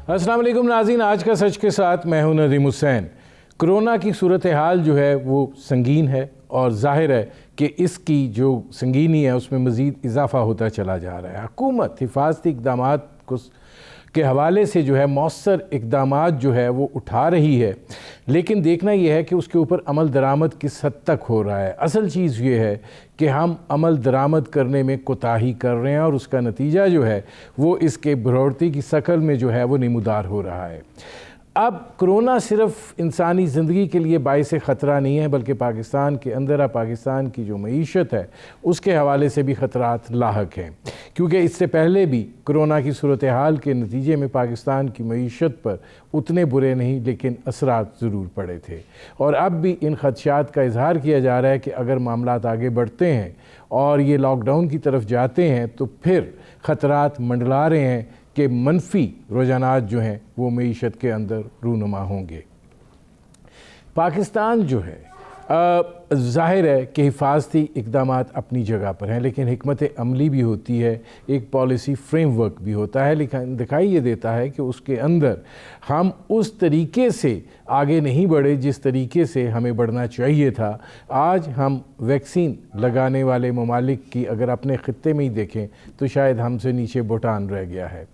अस्सलाम वालेकुम नाज़रीन, आज का सच के साथ मैं हूं नदीम हुसैन। कोरोना की सूरत हाल जो है वो संगीन है और ज़ाहिर है कि इसकी जो संगीनी है उसमें मज़ीद इजाफ़ा होता चला जा रहा है। हुकूमत हिफाजती इक़दाम के हवाले से जो है मौसर इक़दाम जो है वो उठा रही है, लेकिन देखना यह है कि उसके ऊपर अमल दरामद किस हद तक हो रहा है। असल चीज़ ये है कि हम अमल दरामद करने में कोताही कर रहे हैं और उसका नतीजा जो है वो इसके बढ़ोतरी की शक्ल में जो है वो नमूदार हो रहा है। अब कोरोना सिर्फ इंसानी ज़िंदगी के लिए बाइस ख़तरा नहीं है, बल्कि पाकिस्तान के अंदर पाकिस्तान की जो मईशत है उसके हवाले से भी ख़तरात लाहक हैं, क्योंकि इससे पहले भी कोरोना की सूरत हाल के नतीजे में पाकिस्तान की मईशत पर उतने बुरे नहीं लेकिन असरात ज़रूर पड़े थे। और अब भी इन ख़दशात का इजहार किया जा रहा है कि अगर मामलात आगे बढ़ते हैं और ये लॉकडाउन की तरफ जाते हैं तो फिर ख़तरात मंडला रहे हैं कि मनफी रुझानात जो हैं वो मईशत के अंदर रूनुमा होंगे। पाकिस्तान जो है ज़ाहिर है कि हिफाजती इक़दामात अपनी जगह पर हैं, लेकिन हिकमत अमली भी होती है, एक पॉलिसी फ्रेमवर्क भी होता है। लेकिन दिखाई ये देता है कि उसके अंदर हम उस तरीके से आगे नहीं बढ़े जिस तरीके से हमें बढ़ना चाहिए था। आज हम वैक्सीन लगाने वाले ममालिक की अगर अपने ख़ित्ते में ही देखें तो शायद हमसे नीचे भूटान रह गया है।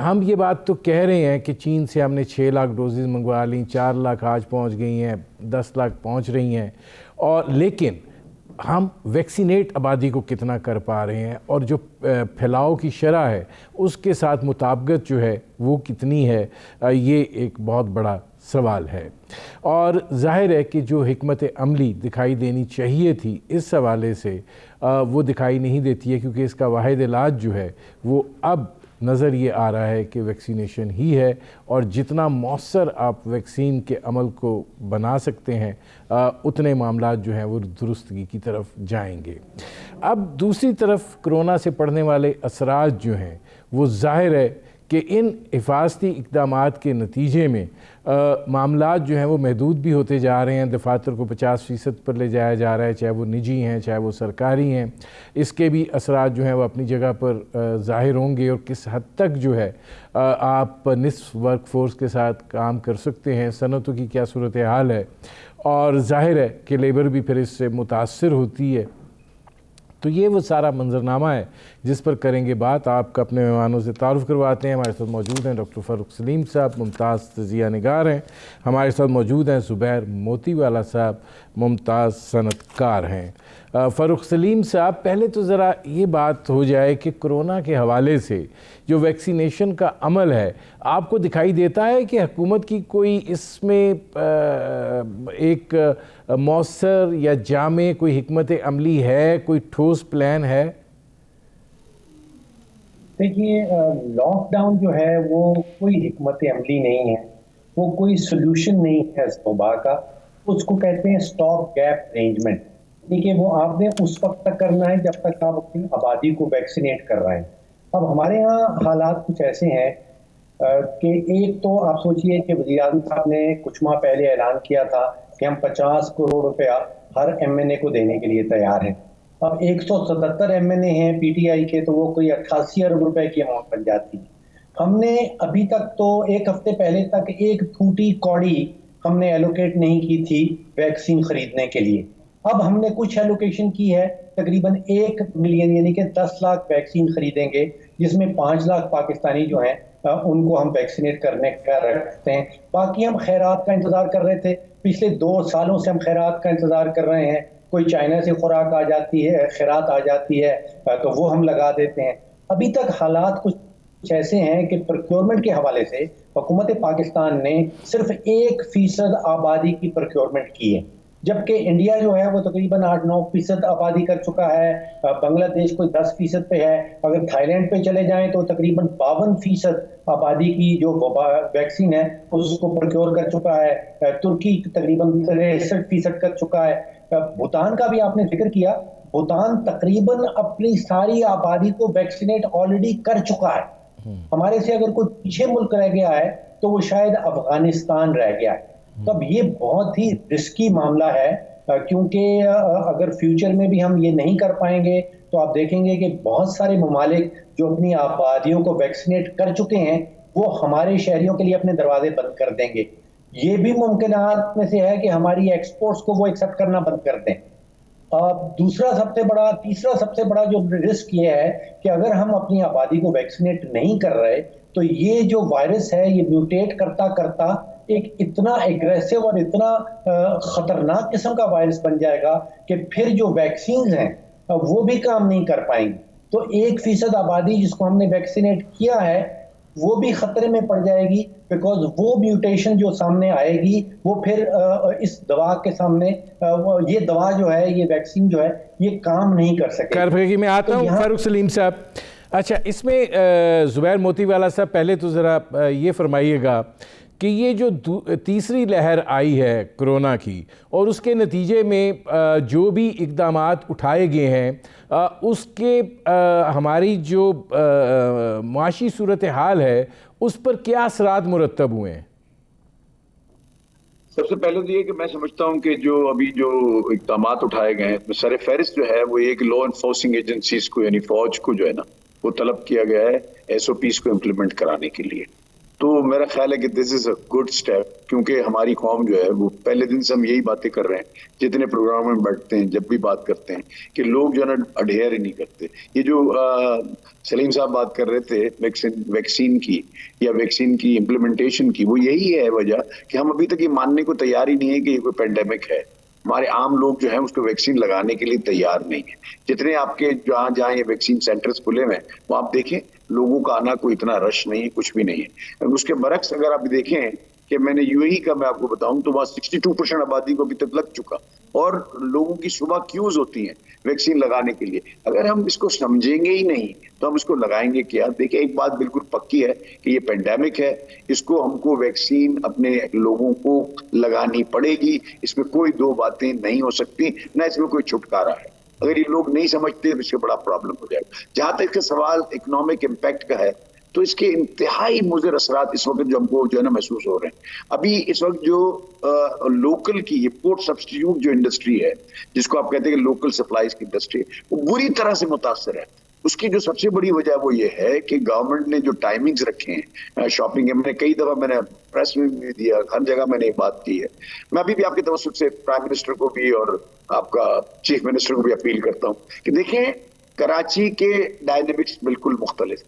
हम ये बात तो कह रहे हैं कि चीन से हमने 6 लाख डोजेज़ मंगवा ली, 4 लाख आज पहुँच गई हैं, 10 लाख पहुँच रही हैं, और लेकिन हम वैक्सीनेट आबादी को कितना कर पा रहे हैं और जो फैलाव की शरह है उसके साथ मुताबिकत जो है वो कितनी है, ये एक बहुत बड़ा सवाल है। और ज़ाहिर है कि जो हिकमत अमली दिखाई देनी चाहिए थी इस हवाले से वो दिखाई नहीं देती है, क्योंकि इसका वाहिद इलाज जो है वो अब नज़र ये आ रहा है कि वैक्सीनेशन ही है, और जितना मौसर आप वैक्सीन के अमल को बना सकते हैं उतने मामलात जो हैं वो दुरुस्तगी की तरफ जाएंगे। अब दूसरी तरफ कोरोना से पड़ने वाले असरात जो हैं वो ज़ाहिर है कि इन हिफाजती इक़दामात के नतीजे में मामलात जो हैं वो महदूद भी होते जा रहे हैं। दफातर को 50% पर ले जाया जा रहा है, चाहे वो निजी हैं चाहे वो सरकारी हैं। इसके भी असरात जो हैं वो अपनी जगह पर ज़ाहिर होंगे, और किस हद तक जो है आप निस्फ वर्क फोर्स के साथ काम कर सकते हैं, सनतों की क्या सूरत हाल है, और ज़ाहिर है कि लेबर भी फिर इससे मुतासर होती है। तो ये वो सारा मंजरनामा है जिस पर करेंगे बात। आपका अपने मेहमानों से तारुफ़ करवाते हैं। हमारे साथ मौजूद हैं डॉक्टर फ़ारूक सलीम साहब, मुमताज़ तजिया निगार हैं। हमारे साथ मौजूद हैं ज़ुबैर मोतीवाला साहब, मुमताज़ सनतकार हैं। फ़ारूक सलीम साहब, पहले तो ज़रा ये बात हो जाए कि कोरोना के हवाले से जो वैक्सीनेशन का अमल है, आपको दिखाई देता है कि हुकूमत की कोई इसमें एक मौसर या जामे कोई हिकमत अमली है, कोई ठोस प्लान है? देखिए, लॉकडाउन जो है वो कोई हिकमत अमली नहीं है, वो कोई सोल्यूशन नहीं है इस वबा का। उसको कहते हैं स्टॉप गैप अरेंजमेंट। देखिए, वो आपने उस वक्त तक करना है जब तक आप अपनी आबादी को वैक्सीनेट कर रहे हैं। अब हमारे यहाँ हालात कुछ ऐसे हैं कि एक तो आप सोचिए कि वज़ीर-ए-आज़म साहब ने कुछ माह पहले ऐलान किया था कि हम 50 करोड़ रुपया हर एमएनए को देने के लिए तैयार हैं। अब 177 एमएनए हैं पीटीआई के, तो वो कोई 88 अरब रुपए की अमाउंट बन जाती। हमने अभी तक तो एक हफ्ते पहले तक एक फूटी कौड़ी हमने एलोकेट नहीं की थी वैक्सीन खरीदने के लिए। अब हमने कुछ एलोकेशन की है, तकरीबन 1 मिलियन यानी कि 10 लाख वैक्सीन खरीदेंगे, जिसमें 5 लाख पाकिस्तानी जो हैं उनको हम वैक्सीनेट करने का रखते हैं। बाकी हम खैरात का इंतजार कर रहे थे, पिछले 2 सालों से हम खैरात का इंतजार कर रहे हैं। कोई चाइना से खुराक आ जाती है, खैरात आ जाती है, तो वो हम लगा देते हैं। अभी तक हालात कुछ ऐसे हैं कि प्रोक्योरमेंट के हवाले से हुकूमत पाकिस्तान ने सिर्फ 1% आबादी की प्रोक्योरमेंट की है, जबकि इंडिया जो है वो तकरीबन 8-9% आबादी कर चुका है। बांग्लादेश कोई 10% पे है। अगर थाईलैंड पे चले जाएं तो तकरीबन 52% आबादी की जो वैक्सीन है उसको प्रोक्योर कर चुका है। तुर्की तकरीबन 63% कर चुका है। भूटान का भी आपने जिक्र किया, भूटान तकरीबन अपनी सारी आबादी को वैक्सीनेट ऑलरेडी कर चुका है। हमारे से अगर कोई पीछे मुल्क रह गया है तो वो शायद अफगानिस्तान रह गया है। तब ये बहुत ही रिस्की मामला है, क्योंकि अगर फ्यूचर में भी हम ये नहीं कर पाएंगे तो आप देखेंगे कि बहुत सारे ममालिक जो अपनी आबादियों को वैक्सीनेट कर चुके हैं वो हमारे शहरियों के लिए अपने दरवाजे बंद कर देंगे। ये भी मुमकिनात में से है कि हमारी एक्सपोर्ट्स को वो एक्सेप्ट करना बंद कर दें। तीसरा सबसे बड़ा जो रिस्क ये है कि अगर हम अपनी आबादी को वैक्सीनेट नहीं कर रहे तो ये जो वायरस है ये म्यूटेट करता करता एक इतना एग्रेसिव और इतना खतरनाक किस्म का वायरस बन जाएगा कि फिर जो वैक्सीन हैं वो भी काम नहीं कर पाएंगी। तो 1% आबादी जिसको हमने वैक्सीनेट किया है वो भी खतरे में पड़ जाएगी, बिकॉज वो म्यूटेशन जो सामने आएगी वो फिर इस दवा के सामने ये दवा जो है, ये वैक्सीन जो है, ये काम नहीं कर सकेगी। मैं आता हूँ फारूक सलीम साहब। अच्छा, इसमें ज़ुबैर मोतीवाला साहब, पहले तो ज़रा ये फरमाइएगा कि ये जो तीसरी लहर आई है कोरोना की और उसके नतीजे में जो भी इक़दामात उठाए गए हैं उसके हमारी जो माशी सूरत हाल है उस पर क्या असरात मुरतब हुए हैं? सबसे पहले तो ये कि मैं समझता हूं कि जो अभी जो इक़दामात उठाए गए हैं सर फहरिस्त जो है वो एक लॉ इन्फोर्सिंग एजेंसीज को यानी फौज को जो है ना वो तलब किया गया है SOPs को इम्प्लीमेंट कराने के लिए। तो मेरा ख्याल है कि this is a good step, क्योंकि हमारी कौम जो है वो पहले दिन से हम यही बातें कर रहे हैं, जितने प्रोग्राम में बैठते हैं जब भी बात करते हैं कि लोग जो है ना अडेयर ही नहीं करते। ये जो सलीम साहब बात कर रहे थे वैक्सीन की या वैक्सीन की इम्प्लीमेंटेशन की, वो यही है वजह कि हम अभी तक ये मानने को तैयार ही नहीं है कि ये कोई पेंडेमिक है। हमारे आम लोग जो है उसको वैक्सीन लगाने के लिए तैयार नहीं है। जितने आपके जहाँ जहाँ ये वैक्सीन सेंटर्स खुले हुए हैं वो आप देखें, लोगों का आना कोई इतना रश नहीं है, कुछ भी नहीं है। उसके बरक्स अगर आप देखें कि मैंने UAE का मैं आपको बताऊं तो वहाँ 62% आबादी को अभी तक लग चुका और लोगों की सुबह क्यूज होती हैं वैक्सीन लगाने के लिए। अगर हम इसको समझेंगे ही नहीं तो हम इसको लगाएंगे क्या? देखिए, एक बात बिल्कुल पक्की है कि ये पेंडेमिक है, इसको हमको वैक्सीन अपने लोगों को लगानी पड़ेगी, इसमें कोई दो बातें नहीं हो सकती, ना इसमें कोई छुटकारा है। अगर ये लोग नहीं समझते तो इससे बड़ा प्रॉब्लम हो जाएगा। जहां तक इसका सवाल इकोनॉमिक इम्पैक्ट का है तो इसके इंतहाई मुज़र असरात इस वक्त जो हमको जो है ना महसूस हो रहे हैं। अभी इस वक्त जो लोकल की इम्पोर्ट सब्स्टिट्यूट जो इंडस्ट्री है, जिसको आप कहते हैं कि लोकल सप्लाईज की इंडस्ट्री, वो बुरी तरह से मुतासर है। उसकी जो सबसे बड़ी वजह वो ये है कि गवर्नमेंट ने जो टाइमिंग्स रखे हैं शॉपिंग के, मैंने कई दफा मैंने प्रेस में भी दिया, हर जगह मैंने ये बात की है। मैं अभी भी आपके तवज्जुह से प्राइम मिनिस्टर को भी और आपका चीफ मिनिस्टर को भी अपील करता हूँ कि देखें, कराची के डायनेमिक्स बिल्कुल मुख्तलिफ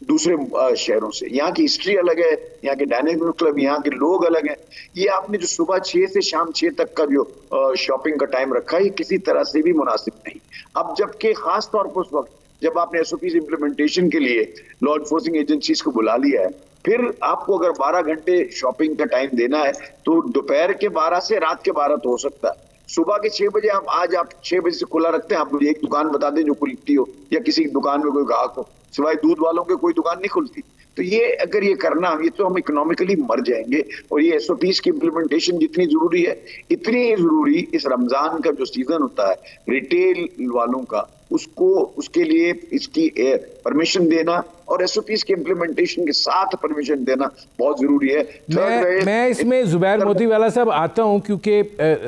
दूसरे शहरों से। यहाँ की हिस्ट्री अलग है, यहाँ के डायनेमिक क्लब, यहाँ के लोग अलग हैं। ये आपने जो सुबह 6 से शाम 6 तक का जो शॉपिंग का टाइम रखा है, किसी तरह से भी मुनासिब नहीं। अब जबकि खास तौर पर उस वक्त जब आपने SOPs इम्प्लीमेंटेशन के लिए लॉ एनफोर्सिंग एजेंसीज को बुला लिया है, फिर आपको अगर 12 घंटे शॉपिंग का टाइम देना है तो दोपहर के 12 से रात के 12 तो हो सकता है। सुबह के 6 बजे आज आप 6 बजे से खुला रखते हैं, आप मुझे एक दुकान बता दें जो खुलती हो या किसी दुकान में कोई ग्राहक हो, सिवाय दूध वालों के कोई दुकान नहीं खुलती। तो ये अगर ये करना, ये तो हम इकोनॉमिकली मर जाएंगे। और ये SOPs की इम्प्लीमेंटेशन जितनी जरूरी है, इतनी ही जरूरी इस रमजान का जो सीजन होता है रिटेल वालों का, उसको उसके लिए इसकी परमिशन देना और SOPs के इम्प्लीमेंटेशन के साथ परमिशन देना बहुत जरूरी है। मैं इसमें ज़ुबैर मोतीवाला साहब आता हूं, क्योंकि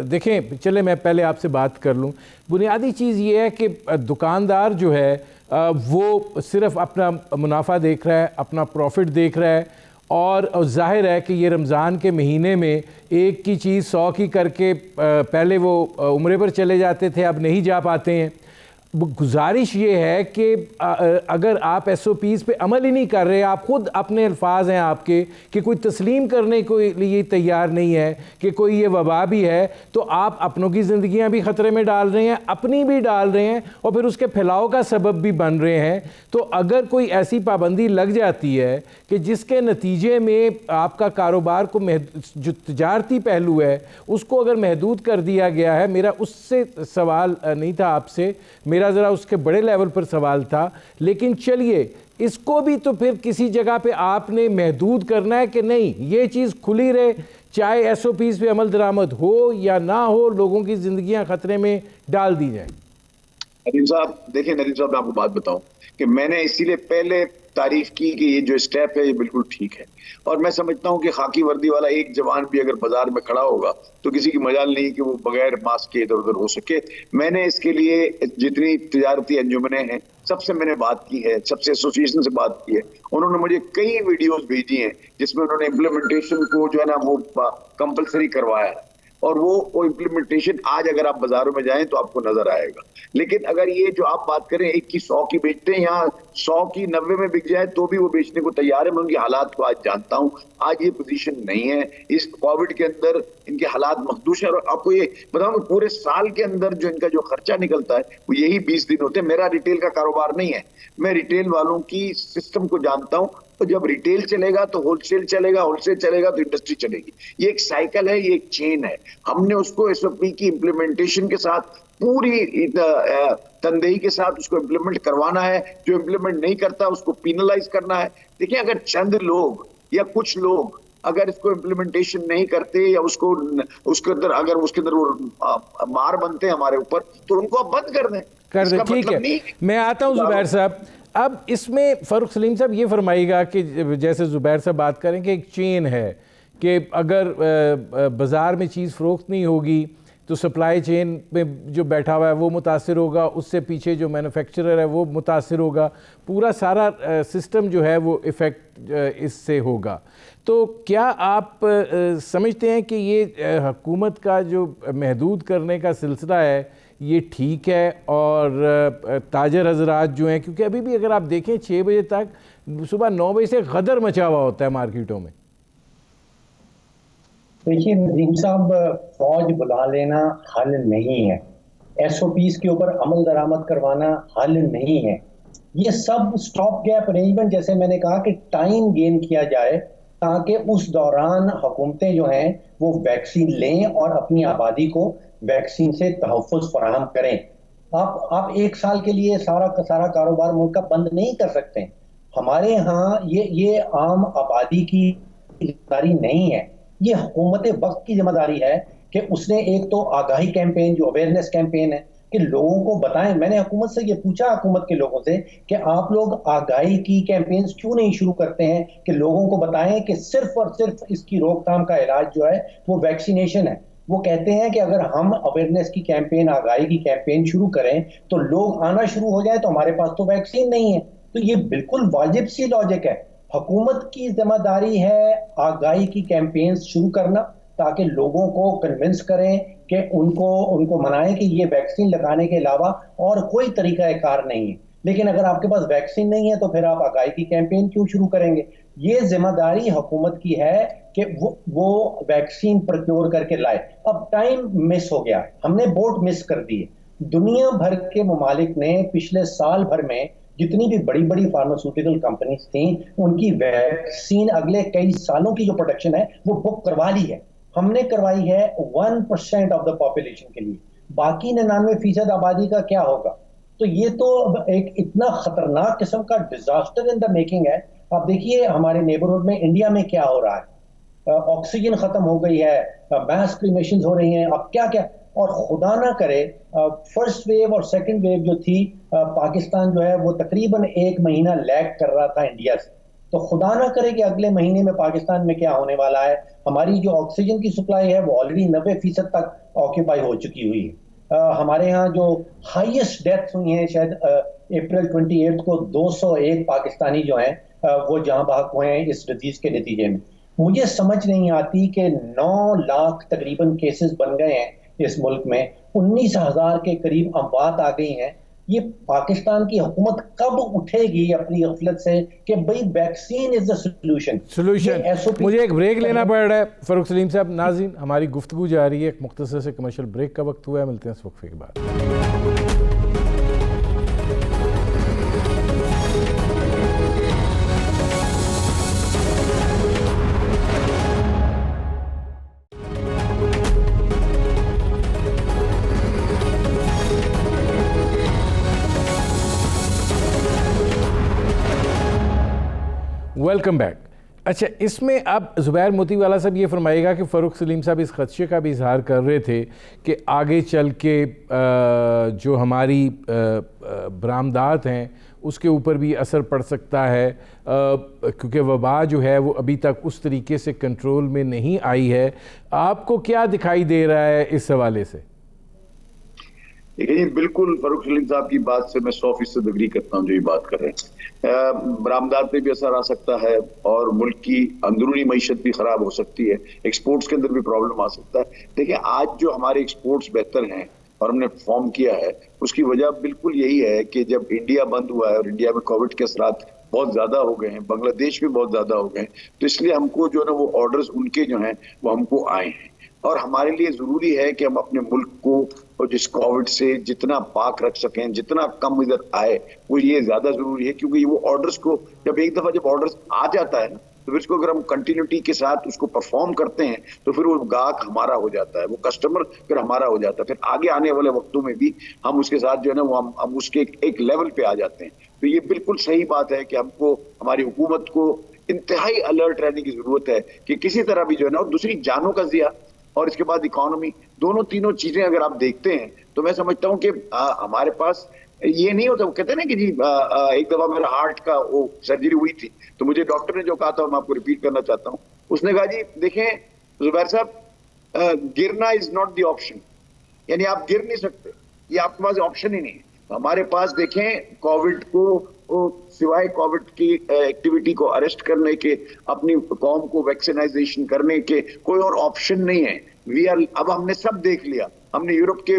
देखें, चले मैं पहले आपसे बात कर लूं। बुनियादी चीज़ ये है कि दुकानदार जो है वो सिर्फ अपना मुनाफा देख रहा है, अपना प्रॉफिट देख रहा है, और जाहिर है कि ये रमज़ान के महीने में एक की चीज़ 100 की करके पहले वो उम्रे पर चले जाते थे, अब नहीं जा पाते हैं। गुजारिश ये है कि अगर आप SOPs पे अमल ही नहीं कर रहे, आप खुद अपने अल्फाज हैं आपके कि कोई तस्लीम करने को लिए तैयार नहीं है कि कोई ये वबा भी है, तो आप अपनों की ज़िंदगियां भी ख़तरे में डाल रहे हैं, अपनी भी डाल रहे हैं, और फिर उसके फैलाव का सबब भी बन रहे हैं। तो अगर कोई ऐसी पाबंदी लग जाती है कि जिसके नतीजे में आपका कारोबार को जो तजारती पहलू है उसको अगर महदूद कर दिया गया है, मेरा उससे सवाल नहीं था आपसे, मेरा ज़रा उसके बड़े लेवल पर सवाल था। लेकिन चलिए, इसको भी तो फिर किसी जगह पे आपने महदूद करना है कि नहीं, ये चीज़ खुली रहे, चाहे SOPs पे अमल दरामद हो या ना हो, लोगों की ज़िंदगियां ख़तरे में डाल दी जाए। नदीम साहब, देखिए नदीम साहब, मैं आपको बात बताऊं कि मैंने इसीलिए पहले तारीफ की कि ये जो स्टेप है ये बिल्कुल ठीक है। और मैं समझता हूँ कि खाकी वर्दी वाला एक जवान भी अगर बाजार में खड़ा होगा तो किसी की मजाल नहीं कि वो बगैर मास्क के इधर उधर हो सके। मैंने इसके लिए जितनी तिजारती अंजुमनें हैं सबसे मैंने बात की है, सबसे एसोसिएशन से बात की है, उन्होंने मुझे कई वीडियोस भेजी हैं जिसमें उन्होंने इम्प्लीमेंटेशन को जो है ना वो कंपलसरी करवाया है। और वो इम्प्लीमेंटेशन आज अगर आप बाजारों में जाएं तो आपको नजर आएगा। लेकिन अगर ये जो आप बात करें 1 की 100 की बेचते हैं, यहाँ 100 की 90 में बिक जाए तो भी वो बेचने को तैयार है। मैं उनके हालात को आज जानता हूँ, आज ये पोजीशन नहीं है। इस कोविड के अंदर इनके हालात मखदूश है। और आपको ये बताऊं पूरे साल के अंदर जो इनका जो खर्चा निकलता है वो यही 20 दिन होते हैं। मेरा रिटेल का कारोबार नहीं है, मैं रिटेल वालों की सिस्टम को जानता हूँ। तो जब रिटेल चलेगा तो होलसेल चलेगा, होलसेल चलेगा तो इंडस्ट्री चलेगी। ये एक साइकिल है, ये एक चेन है। हमने उसको एसओपी की इम्प्लीमेंटेशन के साथ पूरी तनदेही के साथ उसको इम्प्लीमेंट करवाना है। जो इम्प्लीमेंट नहीं करता उसको पेनलाइज करना है। देखिए अगर चंद लोग या कुछ लोग अगर इसको इम्प्लीमेंटेशन नहीं करते या उसके अंदर वो मार बनते हैं हमारे ऊपर तो उनको आप बंद कर दें। ठीक है, मैं आता हूं जुबैर साहब। अब इसमें फ़ारूक सलीम साहब ये फरमाइएगा कि जैसे जुबैर साहब बात करें कि एक चेन है कि अगर बाज़ार में चीज़ फ़रोख्त नहीं होगी तो सप्लाई चेन में जो बैठा हुआ है वो मुतासिर होगा, उससे पीछे जो मैन्युफैक्चरर है वो मुतासिर होगा, पूरा सारा सिस्टम जो है वो इफ़ेक्ट इससे होगा। तो क्या आप समझते हैं कि ये हुकूमत का जो महदूद करने का सिलसिला है ये ठीक है? और ताजर हजरात जो हैं, क्योंकि अभी भी अगर आप देखें 6 बजे तक, सुबह 9 बजे से गदर मचा हुआ होता है मार्केटों में। देखिए नदीम साहब, फौज बुला लेना हल नहीं है, एसओपीज के ऊपर अमल दरामद करवाना हल नहीं है। ये सब स्टॉप गैप अरेंजमेंट, जैसे मैंने कहा कि टाइम गेन किया जाए ताकि उस दौरान हुकूमतें जो हैं वो वैक्सीन लें और अपनी आबादी को वैक्सीन से तहफ़्फ़ुज़ फराहम करें। आप 1 साल के लिए सारा कारोबार मुल्क का बंद नहीं कर सकते। हमारे यहाँ ये आम आबादी की जिम्मेदारी नहीं है, ये हुकूमत वक्त की जिम्मेदारी है कि उसने एक तो आगाही कैंपेन, जो अवेयरनेस कैंपेन है, कि लोगों को बताएं। मैंने हुकूमत से ये पूछा, हुकूमत के लोगों से, कि आप लोग आगाही की कैंपेन्स क्यों नहीं शुरू करते हैं कि लोगों को बताएं कि सिर्फ और सिर्फ इसकी रोकथाम का इलाज जो है वो वैक्सीनेशन है। वो कहते हैं कि अगर हम अवेयरनेस की कैंपेन, आगाही की कैंपेन शुरू करें तो लोग आना शुरू हो जाए, तो हमारे पास तो वैक्सीन नहीं है। तो ये बिल्कुल वाजिब सी लॉजिक है। हुकूमत की जिम्मेदारी है आगाही की कैंपेन्स शुरू करना ताकि लोगों को कन्विंस करें कि उनको मनाएं कि ये वैक्सीन लगाने के अलावा और कोई तरीका कार नहीं है। लेकिन अगर आपके पास वैक्सीन नहीं है तो फिर आप आगाही की कैंपेन क्यों शुरू करेंगे? ये जिम्मेदारी हुकूमत की है कि वो वैक्सीन प्रोक्योर करके लाए। अब टाइम मिस हो गया, हमने बोट मिस कर दी है। दुनिया भर के ममालिक ने पिछले साल भर में जितनी भी बड़ी बड़ी फार्मास्यूटिकल कंपनीज थी, उनकी वैक्सीन अगले कई सालों की जो प्रोडक्शन है वो बुक करवा ली है। हमने करवाई है 1% ऑफ द पॉपुलेशन के लिए, बाकी 99% आबादी का क्या होगा? तो ये तो एक इतना खतरनाक किस्म का डिजास्टर इन द मेकिंग है। आप देखिए हमारे नेबरहुड में, इंडिया में क्या हो रहा है। ऑक्सीजन खत्म हो गई है, मास क्रीमेशंस हो रही हैं, अब क्या क्या। और खुदा ना करे फर्स्ट वेव और सेकंड वेव जो थी, पाकिस्तान जो है वो तकरीबन 1 महीना लैग कर रहा था इंडिया से। तो खुदा ना करे कि अगले महीने में पाकिस्तान में क्या होने वाला है। हमारी जो ऑक्सीजन की सप्लाई है वो ऑलरेडी 90% तक ऑक्यूपाई हो चुकी हुई है। हमारे यहाँ जो हाईएस्ट डेथ्स हुई हैं, शायद अप्रैल 28 को 201 पाकिस्तानी जो हैं वो जहां बहक हुए हैं इस डिजीज के नतीजे में। मुझे समझ नहीं आती कि 9 लाख तकरीबन केसेस बन गए हैं इस मुल्क में, 19,000 के करीब अमवात आ गई हैं। ये पाकिस्तान की हुकूमत कब उठेगी अपनी गफलत से कि भाई वैक्सीन इज द सोल्यूशन। मुझे एक ब्रेक लेना पड़ रहा है फ़ारूक सलीम साहब। नाज़रीन, हमारी गुफ्तगू जारी है, एक मुख्तसर से कमर्शियल ब्रेक का वक्त हुआ है। मिलते हैं इस वक्फे के बाद। Welcome back. अच्छा, इसमें अब ज़ुबैर मोतीवाला साहब ये फरमाएगा कि फ़ारूक सलीम साहब इस खदशे का भी इजहार कर रहे थे कि आगे चल के जो हमारी बरामदात हैं उसके ऊपर भी असर पड़ सकता है, क्योंकि वबा जो है वो अभी तक उस तरीके से कंट्रोल में नहीं आई है। आपको क्या दिखाई दे रहा है इस हवाले से? देखिए, बिल्कुल फरूख सलीम साहब की बात से मैं 100% एग्री करता हूँ जो ये बात कर रहे हैं। बरामदात पे भी असर आ सकता है और मुल्क की अंदरूनी मईशत भी खराब हो सकती है, एक्सपोर्ट्स के अंदर भी प्रॉब्लम आ सकता है। देखिए, आज जो हमारे एक्सपोर्ट्स बेहतर हैं और हमने परफॉर्म किया है, उसकी वजह बिल्कुल यही है कि जब इंडिया बंद हुआ है और इंडिया में कोविड के असरात बहुत ज्यादा हो गए हैं, बांग्लादेश में बहुत ज्यादा हो गए हैं, तो इसलिए हमको जो है ना वो ऑर्डर्स उनके जो हैं वो हमको आए हैं। और हमारे लिए जरूरी है कि हम अपने मुल्क को और जिस कोविड से जितना पाक रख सकें, जितना कम इधर आए, वो ये ज्यादा जरूरी है। क्योंकि वो ऑर्डर्स को जब एक दफा जब ऑर्डर्स आ जाता है ना, तो फिर इसको अगर हम कंटिन्यूटी के साथ उसको परफॉर्म करते हैं तो फिर वो गाहक हमारा हो जाता है, वो कस्टमर फिर हमारा हो जाता है। फिर आगे आने वाले वक्तों में भी हम उसके साथ जो है ना वो हम उसके एक लेवल पे आ जाते हैं। तो ये बिल्कुल सही बात है कि हमको, हमारी हुकूमत को इंतहाई अलर्ट रहने की जरूरत है कि किसी तरह भी जो है ना, और दूसरी जानों का ज़िया और इसके बाद इकोनॉमी, दोनों तीनों चीजें अगर आप देखते हैं तो मैं समझता हूं कि हमारे पास ये नहीं होता। वो कहते हैं ना कि जी एक दफा मेरा हार्ट का वो सर्जरी हुई थी, तो मुझे डॉक्टर ने जो कहा था मैं आपको रिपीट करना चाहता हूं। उसने कहा जी देखें जुबैर साहब, गिरना इज नॉट द ऑप्शन, यानी आप गिर नहीं सकते, ये आपके पास ऑप्शन ही नहीं है। तो हमारे पास देखें कोविड को सिवाय कोविड की एक्टिविटी को अरेस्ट करने के, अपनी कौम को वैक्सीनाइजेशन करने के कोई और ऑप्शन नहीं है। अब हमने सब देख लिया, हमने यूरोप के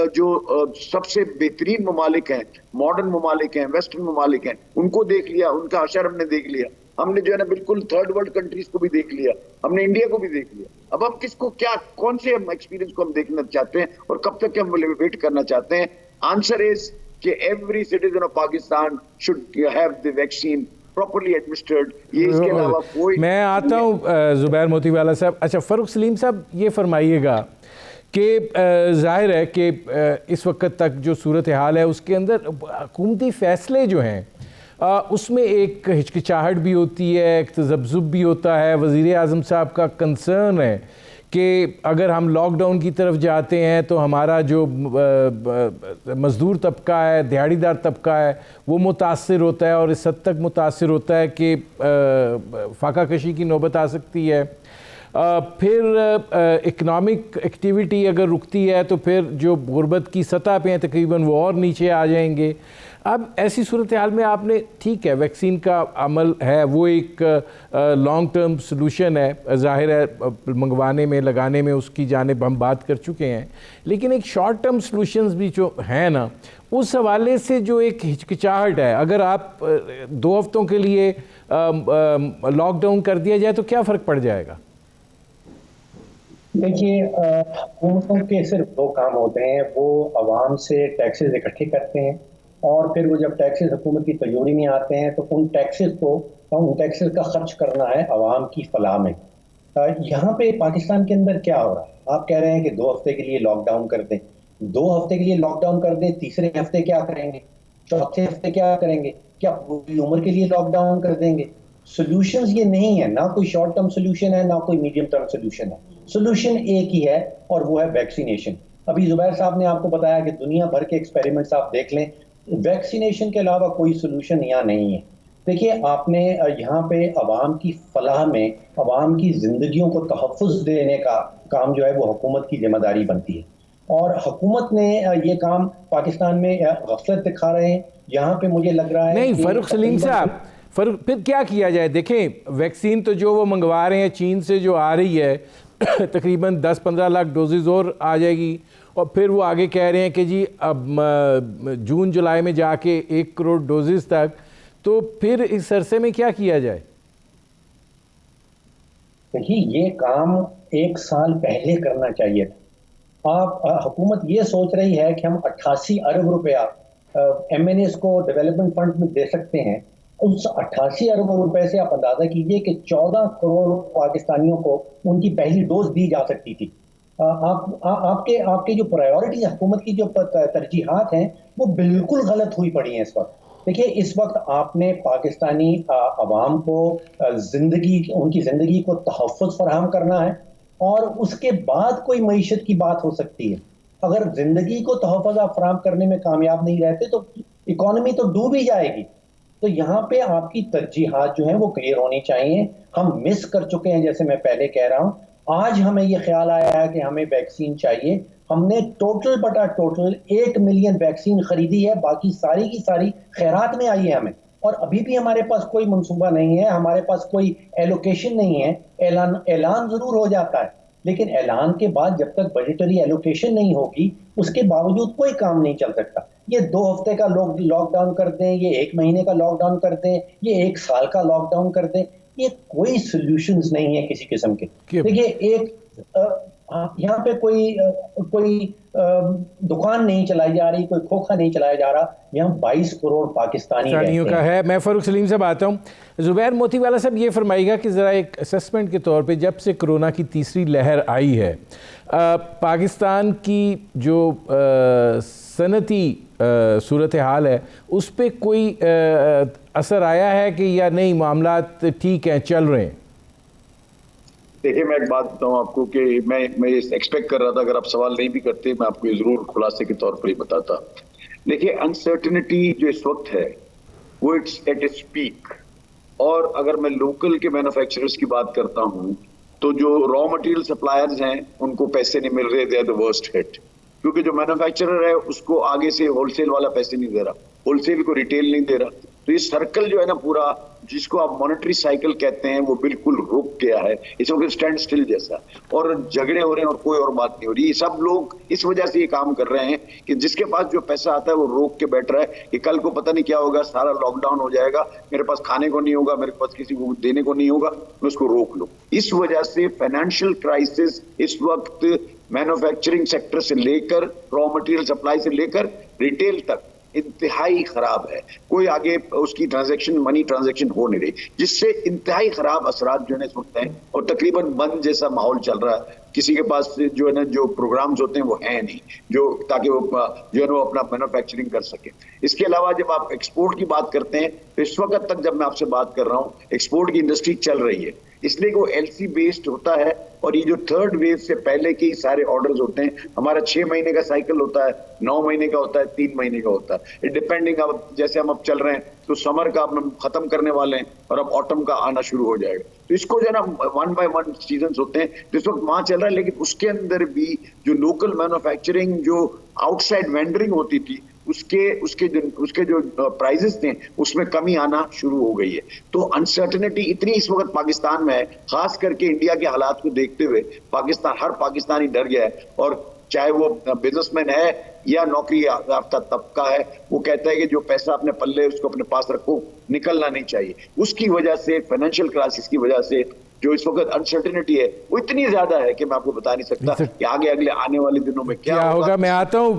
जो सबसे बेहतरीन ममालिक हैं, मॉडर्न ममालिक हैं, वेस्टर्न ममालिक हैं, उनको देख लिया, उनका अशर हमने देख लिया, हमने जो है ना बिल्कुल थर्ड वर्ल्ड कंट्रीज को भी देख लिया, हमने इंडिया को भी देख लिया। अब हम किसको क्या, कौन से एक्सपीरियंस को हम देखना चाहते हैं और कब तक हम वेट करना चाहते हैं? आंसर इज कि every citizen of Pakistan should have the vaccine properly administered. ये इसके अलावा कोई, मैं आता हूँ जुबैर मोतीवाला साहब। अच्छा, फरूख सलीम साहब ये फरमाइएगा कि ज़ाहिर है कि इस वक्त तक जो सूरत हाल है उसके अंदर हुकूमती फ़ैसले जो हैं उसमें एक हिचकिचाहट भी होती है, एक तज़ब्ज़ुब भी होता है। वज़ीर आज़म साहब का कंसर्न है कि अगर हम लॉकडाउन की तरफ जाते हैं तो हमारा जो मज़दूर तबका है, दिहाड़ीदार तबका है, वो मुतासर होता है और इस हद तक मुतासर होता है कि फाका कशी की नौबत आ सकती है। फिर इकनॉमिक एक्टिविटी अगर रुकती है तो फिर जो गुर्बत की सतह पे हैं तकरीबन वो और नीचे आ जाएंगे। अब ऐसी सूरत हाल में आपने, ठीक है वैक्सीन का अमल है, वो एक लॉन्ग टर्म सलूशन है, ज़ाहिर है मंगवाने में, लगाने में उसकी जानिब हम बात कर चुके हैं, लेकिन एक शॉर्ट टर्म सलूशंस भी जो हैं ना, उस हवाले से जो एक हिचकिचाहट है, अगर आप 2 हफ्तों के लिए लॉकडाउन कर दिया जाए तो क्या फ़र्क पड़ जाएगा? देखिए, हुकूमतों के सिर्फ 2 काम होते हैं। वो आवाम से टैक्सेस इकट्ठे करते हैं और फिर वो जब टैक्सेस हुकूमत की तजोरी में आते हैं तो उन टैक्सेस का खर्च करना है आवाम की फलाह में। यहाँ पे पाकिस्तान के अंदर क्या हो रहा है? आप कह रहे हैं कि 2 हफ्ते के लिए लॉकडाउन कर दें, 2 हफ्ते के लिए लॉकडाउन कर दें, तीसरे हफ्ते क्या करेंगे, चौथे हफ्ते क्या करेंगे? क्या पूरी उम्र के लिए लॉकडाउन कर देंगे? सोल्यूशंस ये नहीं है, ना कोई शॉर्ट टर्म सोल्यूशन है, ना कोई मीडियम टर्म सोल्यूशन है। सोल्यूशन एक ही है और वो है वैक्सीनेशन। अभी जुबैर साहब ने आपको बताया कि दुनिया भर के एक्सपेरिमेंट्स आप देख लें, वैक्सीनेशन के अलावा कोई सोल्यूशन यहाँ नहीं है। देखिए, आपने यहाँ पे अवाम की फलाह में, अवाम की जिंदगियों को तहफ़्फ़ुज़ देने का काम जो है वो हुकूमत की जिम्मेदारी बनती है और हुकूमत ने ये काम पाकिस्तान में गफलत दिखा रहे हैं। यहाँ पे मुझे लग रहा है नहीं फरूख सलीम साहब, फिर क्या किया जाए? देखें, वैक्सीन तो जो वो मंगवा रहे हैं चीन से जो आ रही है तकरीबन 10-15 लाख डोजेज़ और आ जाएगी और फिर वो आगे कह रहे हैं कि जी अब जून जुलाई में जाके 1 करोड़ डोजेज़ तक, तो फिर इस अरसे में क्या किया जाए? देखिए, ये काम 1 साल पहले करना चाहिए था। हुकूमत ये सोच रही है कि हम 88 अरब रुपया MNAs को डेवलपमेंट फंड में दे सकते हैं। उस 88 अरब रुपए से आप अंदाजा कीजिए कि 14 करोड़ पाकिस्तानियों को उनकी पहली डोज दी जा सकती थी। आपके जो प्रायोरिटी हुकूमत की जो तरजीहात हैं वो बिल्कुल गलत हुई पड़ी हैं इस वक्त। देखिए, इस वक्त आपने पाकिस्तानी अवाम को उनकी ज़िंदगी को तहफ़्फ़ुज़ फराहम करना है और उसके बाद कोई मईशत की बात हो सकती है। अगर ज़िंदगी को तहफ़्फ़ुज़ आप फराहम करने में कामयाब नहीं रहते तो इकोनॉमी तो डूब ही जाएगी। तो यहाँ पे आपकी तरजीहात जो है वो क्लियर होनी चाहिए। हम मिस कर चुके हैं, जैसे मैं पहले कह रहा हूँ। आज हमें ये ख्याल आया है कि हमें वैक्सीन चाहिए, हमने टोटल बटा टोटल 8 मिलियन वैक्सीन खरीदी है, बाकी सारी की सारी खैरात में आई है हमें, और अभी भी हमारे पास कोई मंसूबा नहीं है, हमारे पास कोई एलोकेशन नहीं है। ऐलान जरूर हो जाता है, लेकिन ऐलान के बाद जब तक बजटरी एलोकेशन नहीं होगी, उसके बावजूद कोई काम नहीं चल सकता। ये 2 हफ्ते का लॉकडाउन कर दें, ये 1 महीने का लॉकडाउन कर दें, ये 1 साल का लॉकडाउन कर दें, ये कोई सॉल्यूशंस नहीं है किसी किस्म के। देखिए, एक यहाँ पे कोई दुकान नहीं चलाई जा रही, कोई खोखा नहीं चलाया जा रहा। यहाँ 22 करोड़ पाकिस्तानी का है। मैं फारूक सलीम से आता हूँ। जुबैर मोतीवाला साहब, ये फरमाइएगा कि ज़रा एक असेसमेंट के तौर पे, जब से कोरोना की तीसरी लहर आई है, पाकिस्तान की जो सनती सूरत हाल है, उस पर कोई असर आया है कि या नहीं, मामलात ठीक हैं, चल रहे हैं? देखिए, मैं एक बात बताऊं आपको कि मैं एक्सपेक्ट कर रहा था, अगर आप सवाल नहीं भी करते मैं आपको जरूर खुलासे के तौर पर ही बताता। देखिए, अनसर्टेनिटी जो इस वक्त है वो इट्स एट इट्स पीक। और अगर मैं लोकल के मैन्युफैक्चरर्स की बात करता हूं, तो जो रॉ मटेरियल सप्लायर्स हैं उनको पैसे नहीं मिल रहे, they are the worst hit. क्योंकि जो मैन्युफैक्चरर है उसको आगे से होलसेल वाला पैसे नहीं दे रहा, होलसेल को रिटेल नहीं दे रहा। तो ये सर्कल जो है ना पूरा, जिसको आप मॉनेटरी साइकिल कहते हैं, वो बिल्कुल रुक गया है। इस वक्त स्टैंड स्टिल जैसा, और झगड़े हो रहे हैं और कोई और बात नहीं हो रही। ये सब लोग इस वजह से ये काम कर रहे हैं कि जिसके पास जो पैसा आता है वो रोक के बैठ रहा है कि कल को पता नहीं क्या होगा, सारा लॉकडाउन हो जाएगा, मेरे पास खाने को नहीं होगा, मेरे पास किसी को देने को नहीं होगा, मैं उसको रोक लो। इस वजह से फाइनेंशियल क्राइसिस इस वक्त मैन्युफैक्चरिंग सेक्टर से लेकर, रॉ मटेरियल सप्लाई से लेकर रिटेल तक इंतहाई खराब है। कोई आगे उसकी ट्रांजैक्शन, मनी ट्रांजैक्शन हो नहीं रही, जिससे इंतहाई खराब असरात जो है सुनते हैं। और तकरीबन बंद जैसा माहौल चल रहा है। किसी के पास जो है ना जो प्रोग्राम्स होते हैं वो है नहीं, जो ताकि वो जो है ना अपना मैन्युफैक्चरिंग कर सके। इसके अलावा जब आप एक्सपोर्ट की बात करते हैं, तो इस वक्त तक जब मैं आपसे बात कर रहा हूँ, एक्सपोर्ट की इंडस्ट्री चल रही है, इसलिए वो एलसी बेस्ड होता है। और ये जो थर्ड वेव से पहले के सारे ऑर्डर्स होते हैं, हमारा 6 महीने का साइकिल होता है, 9 महीने का होता है, 3 महीने का होता है, डिपेंडिंग। अब जैसे हम अब चल रहे हैं तो समर का हम खत्म करने वाले हैं और अब ऑटम का आना शुरू हो जाएगा। तो इसको जो है ना 1 by 1 सीजन होते हैं, जिस वक्त वहां चल रहा है। लेकिन उसके अंदर भी जो लोकल मैन्युफैक्चरिंग, जो आउटसाइड वेंडरिंग होती थी, उसके जो प्राइजेस थे उसमें कमी आना शुरू हो गई है। तो अनसर्टेनिटी इतनी इस वक्त पाकिस्तान में है, खास करके इंडिया के हालात को देखते हुए हर पाकिस्तानी डर गया है। और चाहे वो बिजनेसमैन है या नौकरी याफ्ता तबका है, वो कहता है कि जो पैसा अपने पल्ले उसको अपने पास रखो, निकलना नहीं चाहिए। उसकी वजह से, फाइनेंशियल क्राइसिस की वजह से जो इस वक्त अनसर्टेनिटी है वो इतनी ज्यादा है कि मैं आपको बता नहीं सकता कि आगे अगले आने वाले दिनों में क्या होगा। मैं आता हूँ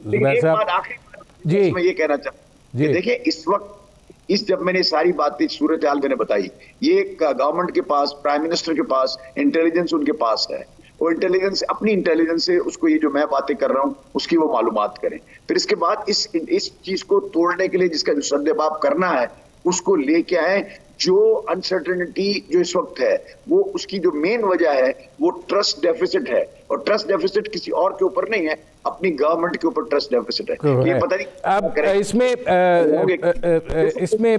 एक बात, आखिरी बात मैं ये कहना चाहता हूँ, देखिए इस वक्त जब मैंने सारी बातें सूरत हाल मैंने बताई, ये गवर्नमेंट के पास, प्राइम मिनिस्टर के पास इंटेलिजेंस उनके पास है। वो इंटेलिजेंस, अपनी इंटेलिजेंस से उसको ये जो मैं बातें कर रहा हूँ उसकी वो मालूमात करें। फिर इसके बाद इस चीज को तोड़ने के लिए जिसका जो सद्देबाब करना है उसको लेके आए। जो अनसर्टेनिटी जो इस वक्त है, वो उसकी जो मेन वजह है वो ट्रस्ट डेफिसिट है। और ट्रस्ट डेफिसिट किसी और के ऊपर नहीं है, अपनी गवर्नमेंट के ऊपर ट्रस्ट डेफिसिट है। ये पता नहीं अब इसमें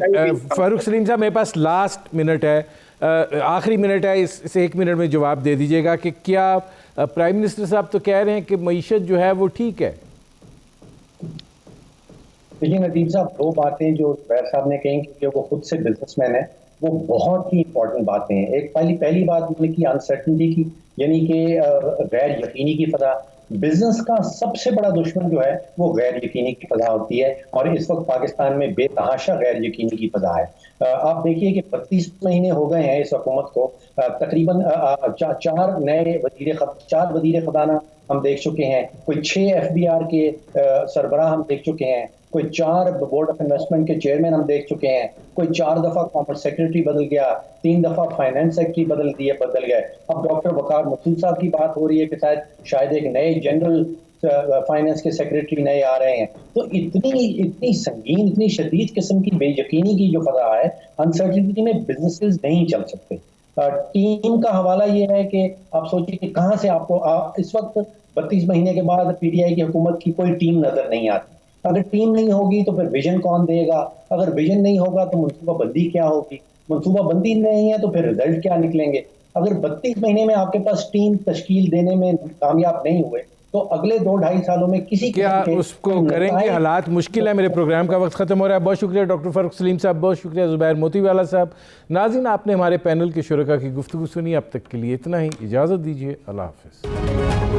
फारूक सलीम साहब, मेरे पास लास्ट मिनट है, आखिरी मिनट है, इस 1 मिनट में जवाब दे दीजिएगा कि क्या प्राइम मिनिस्टर साहब तो कह रहे हैं कि मईशत जो है वो ठीक है? देखिए नदीम साहब, 2 बातें जो बैर साहब ने कही कि वो खुद से बिजनेसमैन है, वो बहुत ही इंपॉर्टेंट बातें हैं। एक पहली बात मतलब की अनसर्टेनिटी की, यानी कि गैर यकीनी की फजा। बिजनेस का सबसे बड़ा दुश्मन जो है वो गैर यकीनी की फजा होती है, और इस वक्त पाकिस्तान में बेतहाशा गैर यकीनी की फजा है। आप देखिए कि 32 महीने हो गए हैं इस हुकूमत को, तकरीबन 4 वजीर खजाना हम देख चुके हैं, कोई 6 FBR के सरबराह हम देख चुके हैं, कोई 4 बोर्ड ऑफ इन्वेस्टमेंट के चेयरमैन हम देख चुके हैं, कोई 4 दफा कॉमर्स सेक्रेटरी बदल गया, 3 दफा फाइनेंस सेक्रेटरी बदल गए। अब डॉक्टर वकार मसूद साहब की बात हो रही है कि शायद एक नए जनरल फाइनेंस के सेक्रेटरी नए आ रहे हैं। तो इतनी संगीन, इतनी शदीद किस्म की बेयकीनी की जो फजा है, अनसर्टेनिटी में बिजनेसेस नहीं चल सकते। टीम का हवाला ये है कि आप सोचिए कि कहाँ से आपको इस वक्त 32 महीने के बाद PTI की हुकूमत की कोई टीम नजर नहीं आती। अगर टीम नहीं होगी तो फिर विजन कौन देगा, अगर विजन नहीं होगा तो मनसूबाबंदी क्या होगी, मनसूबाबंदी नहीं है तो फिर रिजल्ट क्या निकलेंगे। अगर 32 महीने में आपके पास टीम तश्कील देने में कामयाब नहीं हुए तो अगले 2-2.5 सालों में क्या उसको करेंगे? हालात मुश्किल है। मेरे प्रोग्राम का वक्त ख़त्म हो रहा है। बहुत शुक्रिया डॉक्टर फ़ारूक सलीम साहब, बहुत शुक्रिया ज़ुबैर मोतीवाला साहब। नाज़रीन, आपने हमारे पैनल के शुरका की गुफ्तगू सुनी। अब तक के लिए इतना ही, इजाज़त दीजिए। अल्लाह हाफ़िज़।